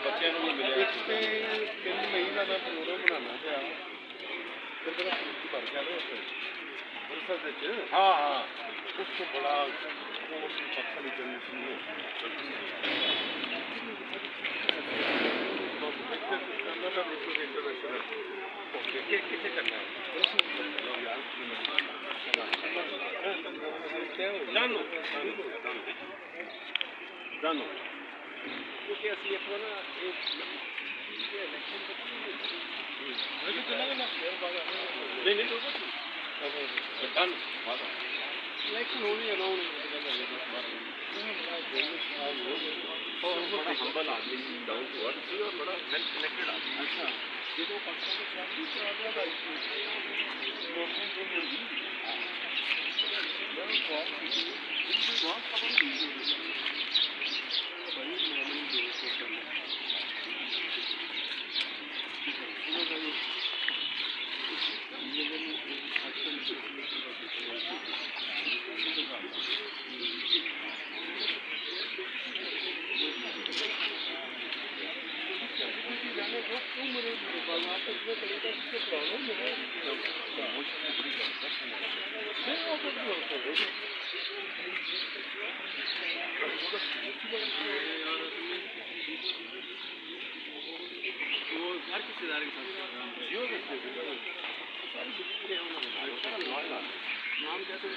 ਬੱਚਿਆਂ ਨੂੰ ਮਿਲਿਆ ਇੱਕ ਤੇ 3 ਮਈ ਦਾ ਮੈਂ ਪ੍ਰੋਗਰਾਮ ਬਣਾਉਣਾ ਪਿਆ ਤੇ ਮੇਰਾ ਭਰ ਗਿਆ ਨਾ ਉਸ ਵਿੱਚ ਹਾਂ ਹਾਂ ਉਸ ਤੋਂ ਬੜਾ ਉਸ ਪੱਖਾ ਨਹੀਂ ਚੱਲਣੀ ਸੀ ਕਿੱਥੇ ਕਰਨਾ ਜਾਨੋ ਜਾਨੋ ਕਿਉਂਕਿ ਅਸੀਂ ਇੱਕ ਨਾ ਨਹੀਂ ਨਹੀਂ ਡਨ ਇਲੈਕਸ਼ਨ ਹੋਣੀ ਹੈ ਨਾ ਹੁਣ ਬੜਾ ਹੰਬਲ ਆਦਮੀ ਸੀ ਡਾਊਨ ਟੂ ਅਰਥ ਸੀ ਔਰ ਬੜਾ ਵੈਲ ਕਨੈਕਟਡ ਆਦਮੀ ਅੱਛਾ ਜਦੋਂ ਪੱਖਾ ਦੇ ਸਾਥ ਦੂਸਰਾ ਆਦਮੀ ਦਾ हर किसी नाम क्या तो